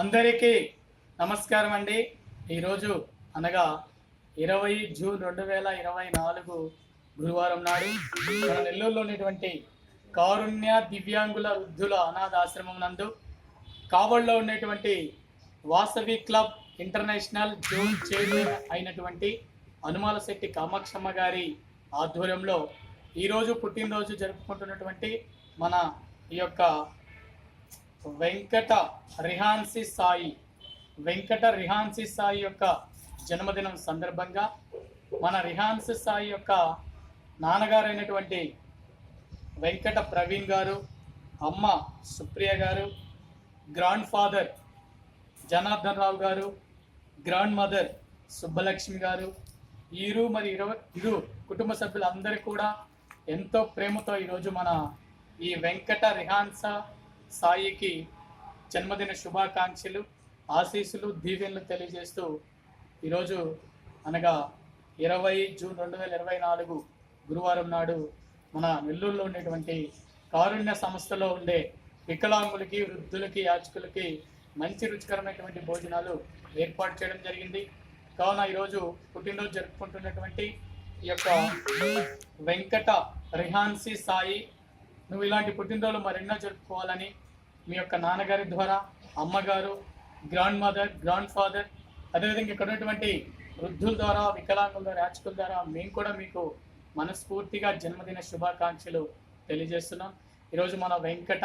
అందరికీ నమస్కారం అండి. ఈరోజు అనగా 20 జూన్ 2024 గురువారం నాడు మన నెల్లూరులో ఉన్నటువంటి కారుణ్య దివ్యాంగుల వృద్ధుల అనాథాశ్రమం నందు కావల్లో ఉన్నటువంటి Vasavi club international zone chairman అయినటువంటి అనుమాలశెట్టి కామాక్షమ్మ గారి ఆధ్వర్యంలో ఈరోజు పుట్టినరోజు జరుపుకుంటున్నటువంటి మన ఈ యొక్క వెంకట రిహాన్సి సాయి యొక్క జన్మదినం సందర్భంగా మన రిహాన్సి సాయి యొక్క నాన్నగారైనటువంటి వెంకట ప్రవీణ్ గారు, అమ్మ సుప్రియ గారు, గ్రాండ్ ఫాదర్ జనార్దన్ రావు గారు, గ్రాండ్ మదర్ సుబ్బలక్ష్మి గారు, ఇరు కుటుంబ సభ్యులందరూ కూడా ఎంతో ప్రేమతో ఈరోజు మన ఈ వెంకట రిహాన్సా సాయికి జన్మదిన శుభాకాంక్షలు, ఆశీస్సులు, దీవెనలు తెలియజేస్తూ ఈరోజు అనగా 20 జూన్ 2024 గురువారం నాడు మన నెల్లూరులో ఉండేటువంటి కారుణ్య సంస్థలో ఉండే వికలాంగులకి, వృద్ధులకి, యాచకులకి మంచి రుచికరమైనటువంటి భోజనాలు ఏర్పాటు చేయడం జరిగింది. కావున ఈరోజు పుట్టినరోజు జరుపుకుంటున్నటువంటి ఈ యొక్క వెంకట రిహాన్సి సాయి, నువ్వు ఇలాంటి పుట్టినరోజులు మరెన్నో జరుపుకోవాలని మీ యొక్క నాన్నగారి ద్వారా, అమ్మగారు, గ్రాండ్ మదర్, గ్రాండ్ ఫాదర్, అదేవిధంగా ఇక్కడ ఉన్నటువంటి వృద్ధుల ద్వారా, వికలాంగుల ద్వారా, యాచకుల ద్వారా మేము కూడా మీకు మనస్ఫూర్తిగా జన్మదిన శుభాకాంక్షలు తెలియజేస్తున్నాం. ఈరోజు మన వెంకట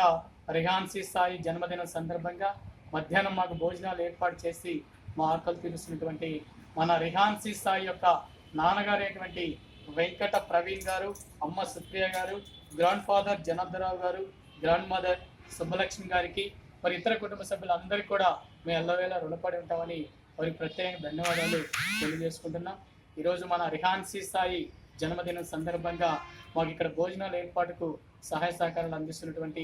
రిహాన్సి సాయి జన్మదినం సందర్భంగా మధ్యాహ్నం మాకు భోజనాలు ఏర్పాటు చేసి మా ఆకలి తీరుస్తున్నటువంటి మన రిహాన్సి సాయి యొక్క నాన్నగారైనటువంటి వెంకట ప్రవీణ్ గారు, అమ్మ సుప్రియ గారు, గ్రాండ్ ఫాదర్ జనార్దరావు గారు, గ్రాండ్ మదర్ సుబ్బలక్ష్మి గారికి, మరి ఇతర కుటుంబ సభ్యులందరికీ కూడా మేము ఎల్లవేళ రుణపడి ఉంటామని వారికి ప్రత్యేక ధన్యవాదాలు తెలియజేసుకుంటున్నాం. ఈరోజు మన రిహాన్సి సాయి జన్మదినం సందర్భంగా మాకు ఇక్కడ భోజనాల ఏర్పాటుకు సహాయ సహకారాలు అందిస్తున్నటువంటి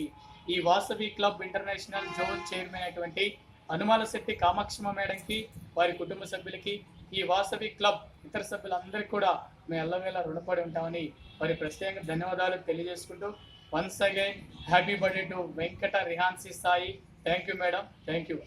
ఈ Vasavi club international zone chairman అయినటువంటి అనుమాలశెట్టి కామాక్షమ్మ మేడంకి, వారి కుటుంబ సభ్యులకి, ఈ వాసవి క్లబ్ ఇతర సభ్యులందరికీ కూడా మేము ఎల్లవేళ రుణపడి ఉంటామని వారి ప్రత్యేక ధన్యవాదాలు తెలియజేసుకుంటూ once again happy birthday to Venkata Rihansi Sai. Thank you madam, thank you.